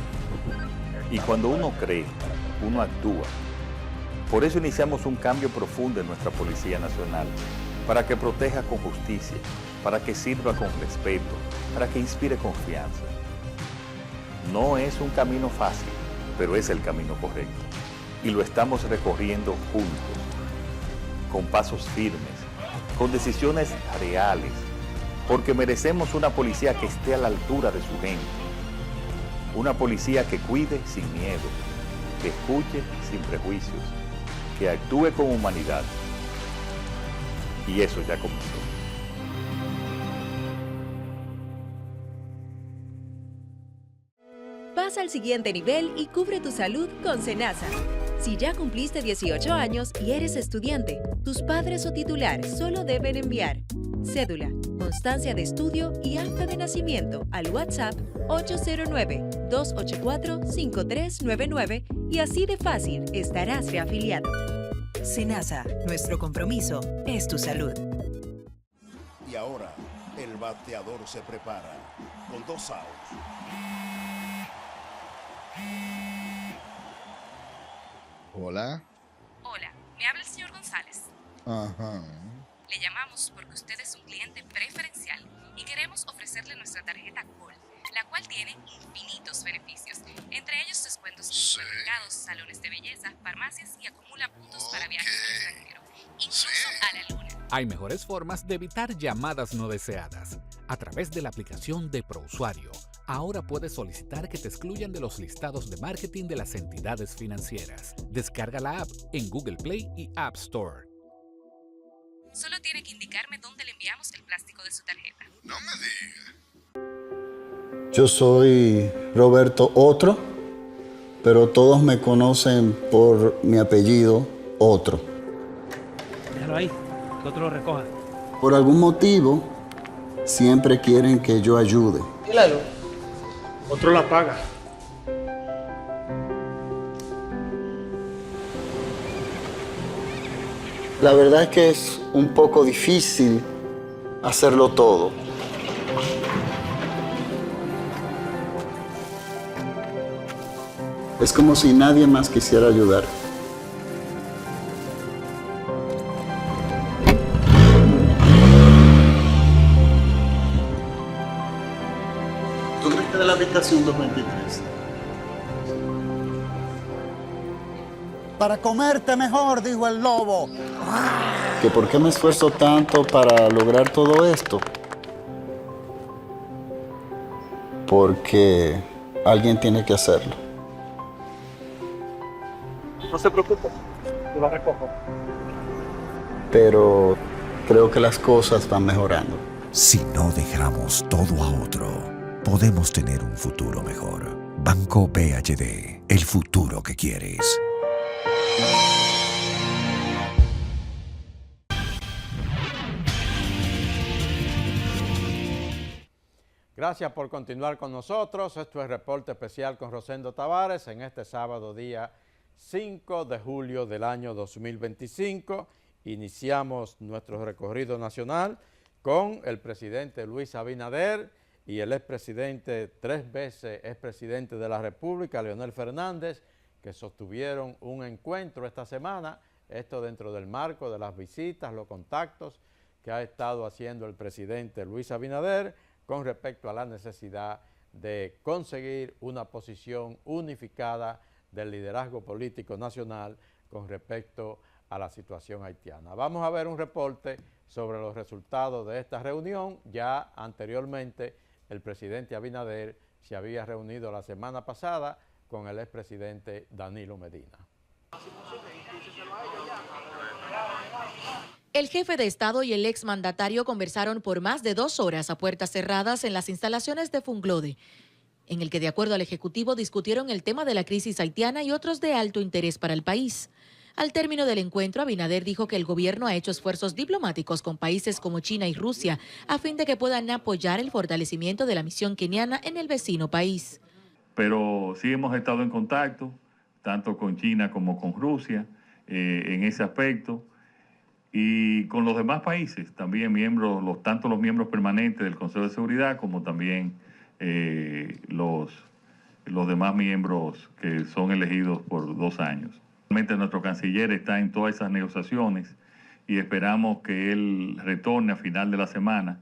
S10: Y cuando uno cree, uno actúa. Por eso iniciamos un cambio profundo en nuestra Policía Nacional, para que proteja con justicia, para que sirva con respeto, para que inspire confianza. No es un camino fácil, pero es el camino correcto. Y lo estamos recorriendo juntos, con pasos firmes, con decisiones reales, porque merecemos una policía que esté a la altura de su gente. Una policía que cuide sin miedo, que escuche sin prejuicios, que actúe con humanidad. Y eso ya comenzó.
S11: Pasa al siguiente nivel y cubre tu salud con Senasa. Si ya cumpliste 18 años y eres estudiante, tus padres o titular solo deben enviar cédula, constancia de estudio y acta de nacimiento al WhatsApp 809-284-5399 y así de fácil estarás reafiliado.
S27: Senasa, nuestro compromiso es tu salud.
S28: Y ahora, el bateador se prepara con 2 outs.
S29: Hola.
S30: Hola, me habla el señor González.
S29: Ajá.
S30: Le llamamos porque usted es un cliente preferencial y queremos ofrecerle nuestra tarjeta Gol, la cual tiene infinitos beneficios, entre ellos descuentos en supermercados, salones de belleza, farmacias y acumula puntos para viajes al extranjero, incluso a la luna.
S31: Hay mejores formas de evitar llamadas no deseadas. A través de la aplicación de ProUsuario, ahora puedes solicitar que te excluyan de los listados de marketing de las entidades financieras. Descarga la app en Google Play y App Store.
S30: Solo tiene que indicarme dónde le enviamos el plástico de su tarjeta.
S28: No me diga.
S6: Yo soy Roberto Otro, pero todos me conocen por mi apellido Otro.
S8: Déjalo ahí, que otro lo recoja.
S6: Por algún motivo, siempre quieren que yo ayude.
S8: Claro. Otro la paga.
S6: La verdad es que es un poco difícil hacerlo todo. Es como si nadie más quisiera ayudar. ¿Tú crees que de la habitación 223?
S19: Para comerte mejor, dijo el lobo.
S6: ¿Que por qué me esfuerzo tanto para lograr todo esto? Porque alguien tiene que hacerlo.
S8: No se preocupe, yo la recojo.
S6: Pero creo que las cosas van mejorando.
S9: Si no dejamos todo a otro, podemos tener un futuro mejor. Banco BHD, el futuro que quieres.
S1: Gracias por continuar con nosotros. Esto es Reporte Especial con Rosendo Tavares en este sábado día 5 de julio del año 2025. Iniciamos nuestro recorrido nacional con el presidente Luis Abinader y el expresidente, 3 veces expresidente de la República, Leonel Fernández, que sostuvieron un encuentro esta semana, esto dentro del marco de las visitas, los contactos que ha estado haciendo el presidente Luis Abinader con respecto a la necesidad de conseguir una posición unificada del liderazgo político nacional con respecto a la situación haitiana. Vamos a ver un reporte sobre los resultados de esta reunión. Ya anteriormente el presidente Abinader se había reunido la semana pasada con el expresidente Danilo Medina.
S2: El jefe de Estado y el exmandatario conversaron por más de 2 horas a puertas cerradas en las instalaciones de Funglode, en el que, de acuerdo al Ejecutivo, discutieron el tema de la crisis haitiana y otros de alto interés para el país. Al término del encuentro, Abinader dijo que el gobierno ha hecho esfuerzos diplomáticos con países como China y Rusia a fin de que puedan apoyar el fortalecimiento de la misión keniana en el vecino país.
S10: Pero sí hemos estado en contacto, tanto con China como con Rusia, en ese aspecto. Y con los demás países, también miembros, tanto los miembros permanentes del Consejo de Seguridad como también los demás miembros que son elegidos por 2 años. Realmente nuestro canciller está en todas esas negociaciones y esperamos que él retorne a final de la semana.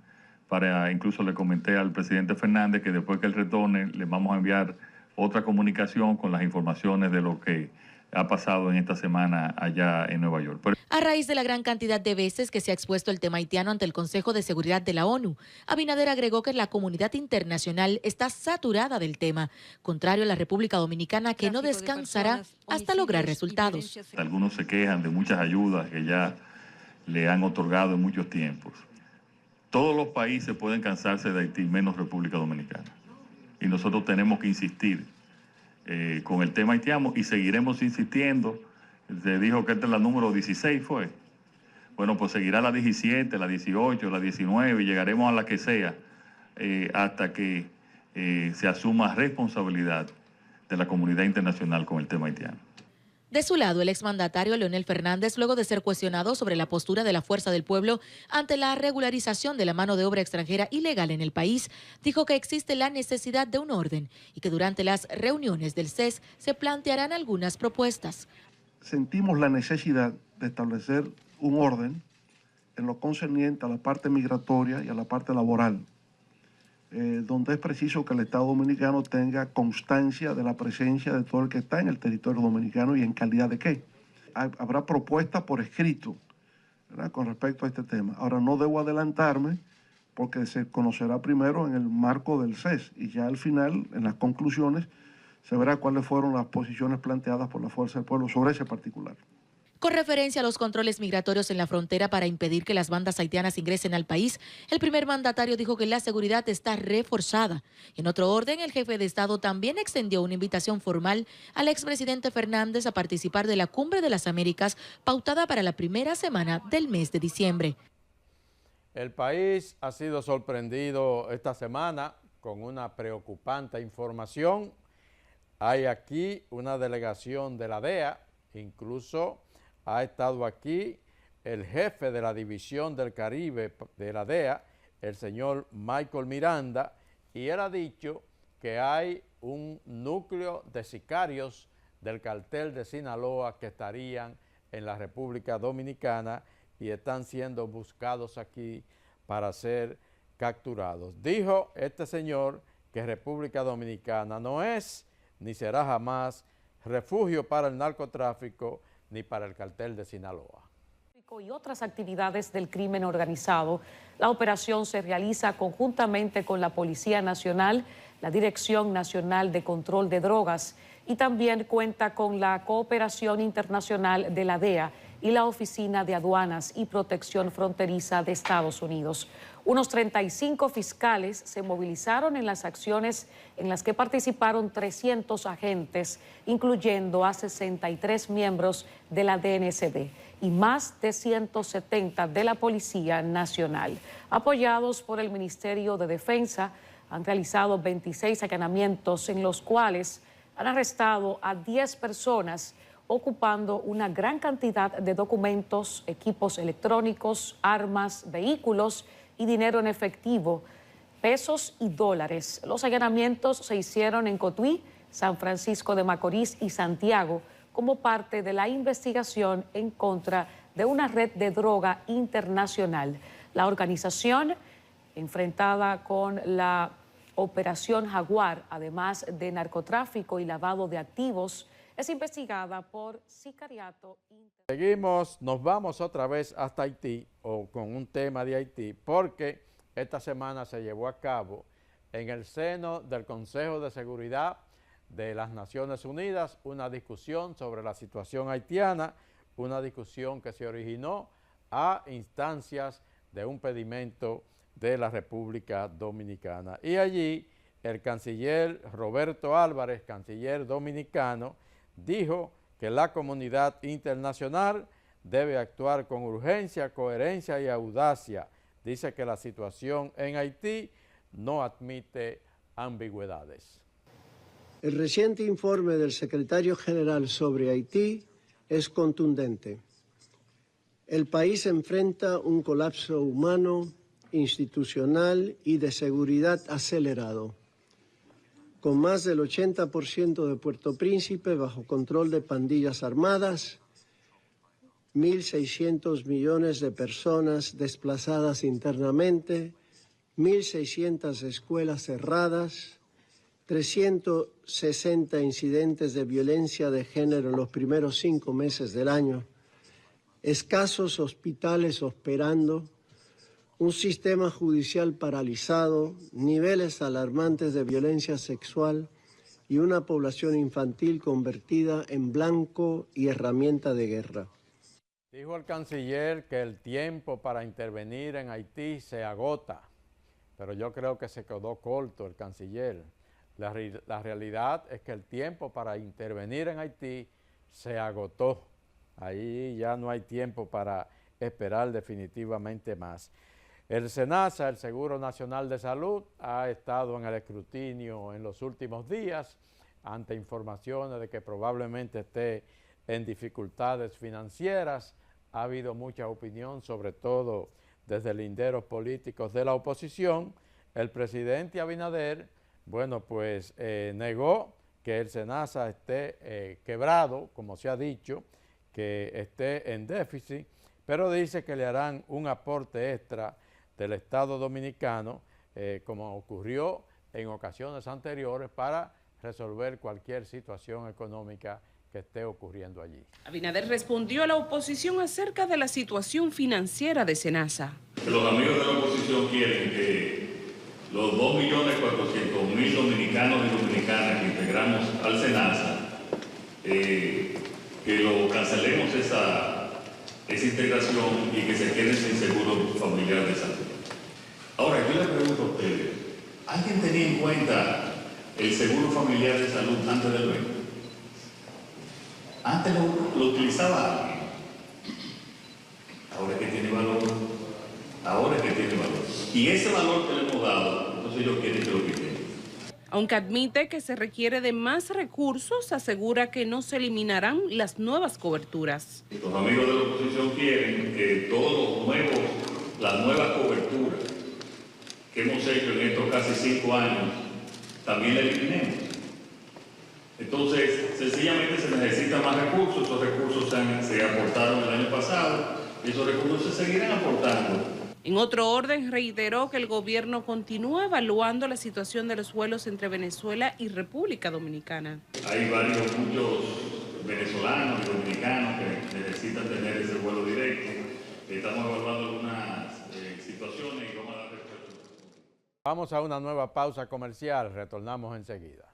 S10: Incluso le comenté al presidente Fernández que después que él retorne le vamos a enviar otra comunicación con las informaciones de lo que ha pasado en esta semana allá en Nueva York.
S2: A raíz de la gran cantidad de veces que se ha expuesto el tema haitiano ante el Consejo de Seguridad de la ONU, Abinader agregó que la comunidad internacional está saturada del tema, contrario a la República Dominicana, que no descansará hasta lograr resultados.
S10: Algunos se quejan de muchas ayudas que ya le han otorgado en muchos tiempos. Todos los países pueden cansarse de Haití, menos República Dominicana. Y nosotros tenemos que insistir con el tema haitiano y seguiremos insistiendo. Se dijo que esta es la número 16, ¿fue? Bueno, pues seguirá la 17, la 18, la 19 y llegaremos a la que sea hasta que se asuma responsabilidad de la comunidad internacional con el tema haitiano.
S2: De su lado, el exmandatario Leonel Fernández, luego de ser cuestionado sobre la postura de la Fuerza del Pueblo ante la regularización de la mano de obra extranjera ilegal en el país, dijo que existe la necesidad de un orden y que durante las reuniones del CES se plantearán algunas propuestas.
S7: Sentimos la necesidad de establecer un orden en lo concerniente a la parte migratoria y a la parte laboral, donde es preciso que el Estado Dominicano tenga constancia de la presencia de todo el que está en el territorio dominicano y en calidad de qué. Habrá propuestas por escrito, ¿verdad?, con respecto a este tema. Ahora, no debo adelantarme porque se conocerá primero en el marco del CES y ya al final, en las conclusiones, se verá cuáles fueron las posiciones planteadas por la Fuerza del Pueblo sobre ese particular.
S2: Con referencia a los controles migratorios en la frontera para impedir que las bandas haitianas ingresen al país, el primer mandatario dijo que la seguridad está reforzada. En otro orden, el jefe de Estado también extendió una invitación formal al expresidente Fernández a participar de la Cumbre de las Américas pautada para la primera semana del mes de diciembre.
S1: El país ha sido sorprendido esta semana con una preocupante información. Hay aquí una delegación de la DEA, incluso ha estado aquí el jefe de la División del Caribe de la DEA, el señor Michael Miranda, y él ha dicho que hay un núcleo de sicarios del cartel de Sinaloa que estarían en la República Dominicana y están siendo buscados aquí para ser capturados. Dijo este señor que República Dominicana no es ni será jamás refugio para el narcotráfico ni para el cartel de Sinaloa.
S3: Y otras actividades del crimen organizado. La operación se realiza conjuntamente con la Policía Nacional, la Dirección Nacional de Control de Drogas y también cuenta con la cooperación internacional de la DEA y la Oficina de Aduanas y Protección Fronteriza de Estados Unidos. Unos 35 fiscales se movilizaron en las acciones en las que participaron 300 agentes, incluyendo a 63 miembros de la DNCD y más de 170 de la Policía Nacional. Apoyados por el Ministerio de Defensa, han realizado 26 allanamientos en los cuales han arrestado a 10 personas ocupando una gran cantidad de documentos, equipos electrónicos, armas, vehículos y dinero en efectivo, pesos y dólares. Los allanamientos se hicieron en Cotuí, San Francisco de Macorís y Santiago como parte de la investigación en contra de una red de droga internacional. La organización, enfrentada con la Operación Jaguar, además de narcotráfico y lavado de activos, es investigada por sicariato.
S1: Seguimos, nos vamos otra vez hasta Haití, o con un tema de Haití, porque esta semana se llevó a cabo en el seno del Consejo de Seguridad de las Naciones Unidas una discusión sobre la situación haitiana, una discusión que se originó a instancias de un pedimento de la República Dominicana. Y allí el canciller Roberto Álvarez, canciller dominicano, dijo que la comunidad internacional debe actuar con urgencia, coherencia y audacia. Dice que la situación en Haití no admite ambigüedades.
S12: El reciente informe del secretario general sobre Haití es contundente. El país enfrenta un colapso humano, institucional y de seguridad acelerado, con más del 80% de Puerto Príncipe bajo control de pandillas armadas, 1.600 millones de personas desplazadas internamente, 1.600 escuelas cerradas, 360 incidentes de violencia de género en los primeros 5 meses del año, escasos hospitales operando, un sistema judicial paralizado, niveles alarmantes de violencia sexual y una población infantil convertida en blanco y herramienta de guerra.
S1: Dijo el canciller que el tiempo para intervenir en Haití se agota, pero yo creo que se quedó corto el canciller. La realidad es que el tiempo para intervenir en Haití se agotó. Ahí ya no hay tiempo para esperar definitivamente más. El SENASA, el Seguro Nacional de Salud, ha estado en el escrutinio en los últimos días ante informaciones de que probablemente esté en dificultades financieras. Ha habido mucha opinión, sobre todo desde linderos políticos de la oposición. El presidente Abinader, bueno, pues negó que el SENASA esté quebrado, como se ha dicho, que esté en déficit, pero dice que le harán un aporte extra del Estado Dominicano, como ocurrió en ocasiones anteriores, para resolver cualquier situación económica que esté ocurriendo allí.
S13: Abinader respondió a la oposición acerca de la situación financiera de SENASA.
S10: Los amigos de la oposición quieren que los 2.400.000 dominicanos y dominicanas que integramos al SENASA, que lo cancelemos esa integración y que se queden sin seguro familiar de salud. Ahora, yo le pregunto a ustedes, ¿alguien tenía en cuenta el seguro familiar de salud antes del 20? Antes lo utilizaba alguien. Ahora es que tiene valor. Ahora es que tiene Y ese valor que le hemos dado, entonces ellos quieren que lo quitemos.
S13: Aunque admite que se requiere de más recursos, asegura que no se eliminarán las nuevas coberturas.
S10: Los amigos de la oposición quieren que las nuevas coberturas que hemos hecho en estos casi 5 años, también la eliminemos. Entonces, sencillamente se necesitan más recursos. Esos recursos se aportaron el año pasado y esos recursos se seguirán aportando.
S13: En otro orden, reiteró que el gobierno continúa evaluando la situación de los vuelos entre Venezuela y República Dominicana.
S10: Hay muchos venezolanos y dominicanos que necesitan tener ese vuelo directo. Estamos evaluando algunas situaciones y vamos a dar respuesta.
S1: Vamos a una nueva pausa comercial, retornamos enseguida.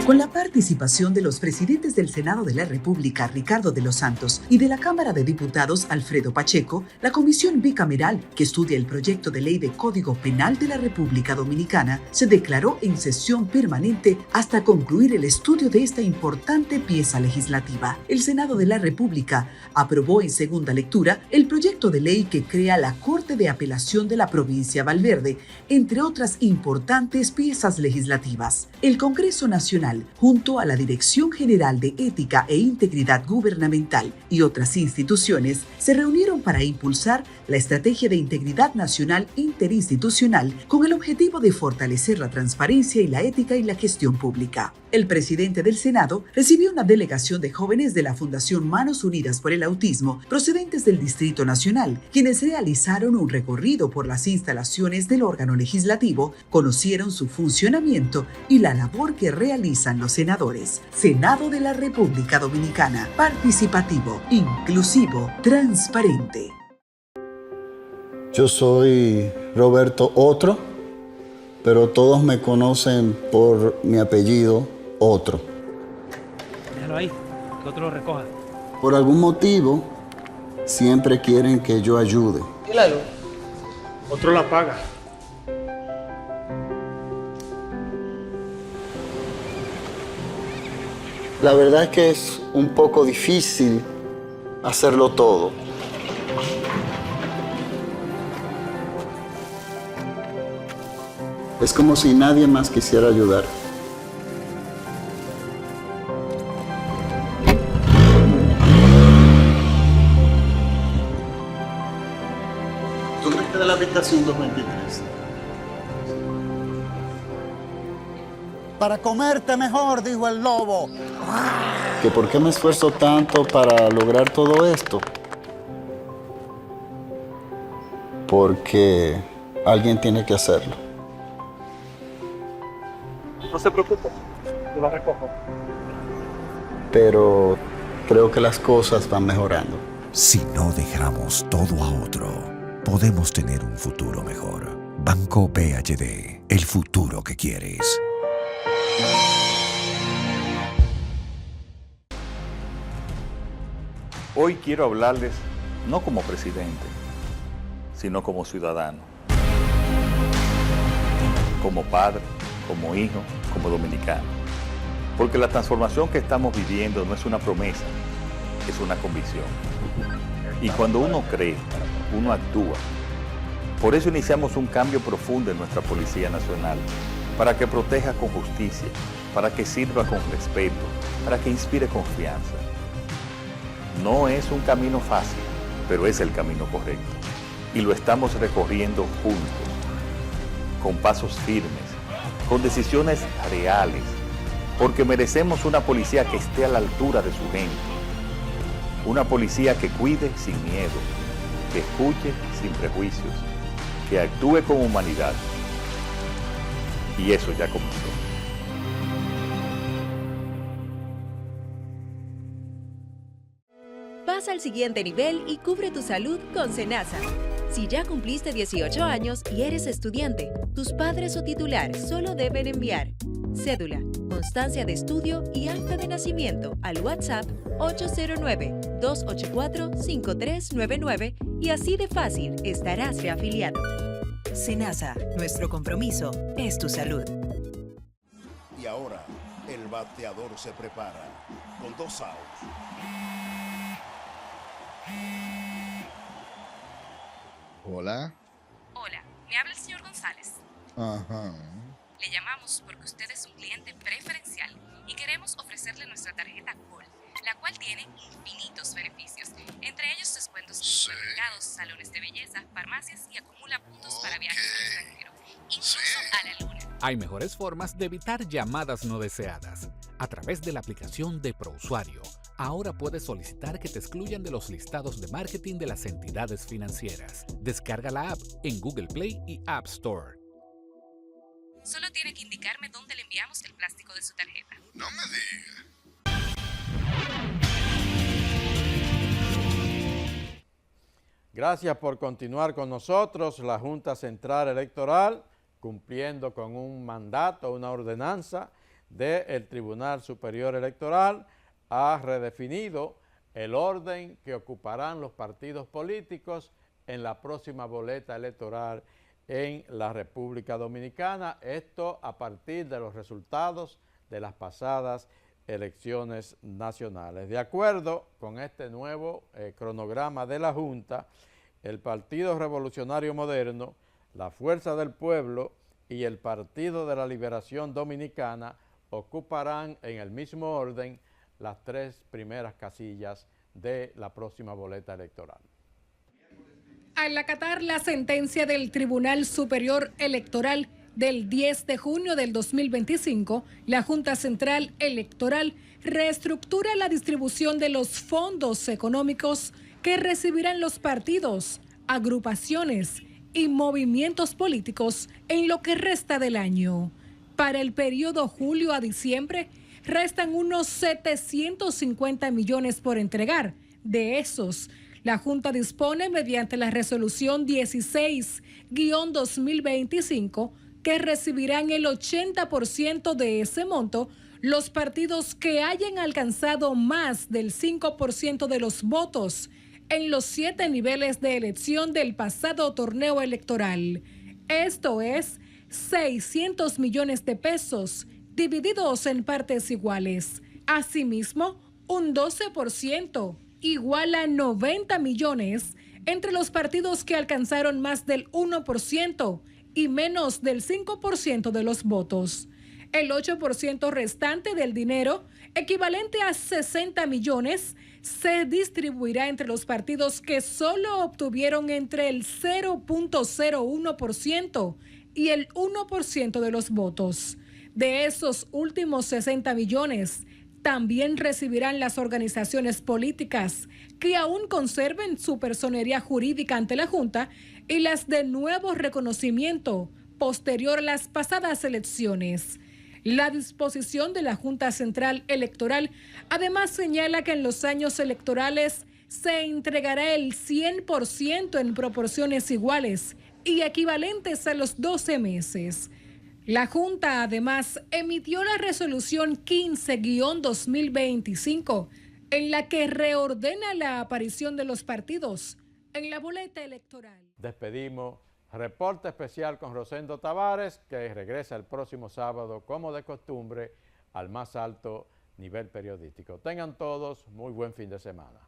S4: Con la participación de los presidentes del Senado de la República, Ricardo de los Santos, y de la Cámara de Diputados, Alfredo Pacheco, la Comisión Bicameral, que estudia el proyecto de ley de Código Penal de la República Dominicana, se declaró en sesión permanente hasta concluir el estudio de esta importante pieza legislativa. El Senado de la República aprobó en segunda lectura el proyecto de ley que crea la Corte de Apelación de la Provincia Valverde, entre otras importantes piezas legislativas. El Congreso Nacional, junto a la Dirección General de Ética e Integridad Gubernamental y otras instituciones, se reunieron para impulsar la Estrategia de Integridad Nacional Interinstitucional con el objetivo de fortalecer la transparencia y la ética y la gestión pública. El presidente del Senado recibió una delegación de jóvenes de la Fundación Manos Unidas por el Autismo, procedentes del Distrito Nacional, quienes realizaron un recorrido por las instalaciones del órgano legislativo, conocieron su funcionamiento y la labor que realizan los senadores. Senado de la República Dominicana, participativo, inclusivo, transparente.
S6: Yo soy Roberto Otro, pero todos me conocen por mi apellido Otro.
S8: Déjalo ahí, que otro lo recoja.
S6: Por algún motivo, siempre quieren que yo ayude.
S8: Claro. Otro la paga.
S6: La verdad es que es un poco difícil hacerlo todo. Es como si nadie más quisiera ayudar. ¿Dónde queda la habitación 223?
S19: Para comerte mejor, dijo el lobo.
S6: ¿Que por qué me esfuerzo tanto para lograr todo esto? Porque alguien tiene que hacerlo.
S8: No se preocupe, yo la recojo.
S6: Pero creo que las cosas van mejorando.
S9: Si no dejamos todo a otro, podemos tener un futuro mejor. Banco BHD, el futuro que quieres.
S10: Hoy quiero hablarles no como presidente, sino como ciudadano, como padre, como hijo, como dominicano. Porque la transformación que estamos viviendo no es una promesa, es una convicción. Y cuando uno cree, uno actúa. Por eso iniciamos un cambio profundo en nuestra Policía Nacional, para que proteja con justicia, para que sirva con respeto, para que inspire confianza. No es un camino fácil, pero es el camino correcto. Y lo estamos recorriendo juntos, con pasos firmes, con decisiones reales, porque merecemos una policía que esté a la altura de su gente. Una policía que cuide sin miedo, que escuche sin prejuicios, que actúe con humanidad. Y eso ya comenzó.
S11: Pasa al siguiente nivel y cubre tu salud con Senasa. Si ya cumpliste 18 años y eres estudiante, tus padres o titular solo deben enviar cédula, constancia de estudio y acta de nacimiento al WhatsApp 809-284-5399 y así de fácil estarás reafiliado.
S27: Senasa, nuestro compromiso es tu salud.
S28: Y ahora, el bateador se prepara con 2 outs.
S29: Hola.
S30: Hola, me habla el señor González.
S29: Ajá.
S30: Le llamamos porque usted es un cliente preferencial y queremos ofrecerle nuestra tarjeta Gol, la cual tiene infinitos beneficios, entre ellos descuentos en supermercados, salones de belleza, farmacias y acumula puntos para viajes al extranjero, incluso a la luna.
S31: Hay mejores formas de evitar llamadas no deseadas. A través de la aplicación de ProUsuario, ahora puedes solicitar que te excluyan de los listados de marketing de las entidades financieras. Descarga la app en Google Play y App Store.
S30: Solo tiene que indicarme dónde le enviamos el plástico de su tarjeta.
S29: No me digas.
S1: Gracias por continuar con nosotros. La Junta Central Electoral, cumpliendo con un mandato, una ordenanza del Tribunal Superior Electoral, ha redefinido el orden que ocuparán los partidos políticos en la próxima boleta electoral en la República Dominicana. Esto a partir de los resultados de las pasadas elecciones nacionales. De acuerdo con este nuevo cronograma de la Junta, el Partido Revolucionario Moderno, la Fuerza del Pueblo y el Partido de la Liberación Dominicana ocuparán en el mismo orden las 3 primeras casillas de la próxima boleta electoral.
S5: Al acatar la sentencia del Tribunal Superior Electoral del 10 de junio del 2025, la Junta Central Electoral reestructura la distribución de los fondos económicos que recibirán los partidos, agrupaciones y movimientos políticos en lo que resta del año. Para el periodo julio a diciembre, restan unos 750 millones por entregar. De esos, la Junta dispone mediante la resolución 16-2025 que recibirán el 80% de ese monto los partidos que hayan alcanzado más del 5% de los votos en los 7 niveles de elección del pasado torneo electoral. Esto es 600 millones de pesos divididos en partes iguales. Asimismo, un 12%, igual a 90 millones, entre los partidos que alcanzaron más del 1% y menos del 5% de los votos. El 8% restante del dinero, equivalente a 60 millones, se distribuirá entre los partidos que solo obtuvieron entre el 0.01% y el 1% de los votos. De esos últimos 60 millones, también recibirán las organizaciones políticas que aún conserven su personería jurídica ante la Junta y las de nuevo reconocimiento posterior a las pasadas elecciones. La disposición de la Junta Central Electoral además señala que en los años electorales se entregará el 100% en proporciones iguales y equivalentes a los 12 meses. La Junta además emitió la resolución 15-2025 en la que reordena la aparición de los partidos en la boleta electoral.
S1: Despedimos reporte especial con Rosendo Tavares, que regresa el próximo sábado, como de costumbre, al más alto nivel periodístico. Tengan todos muy buen fin de semana.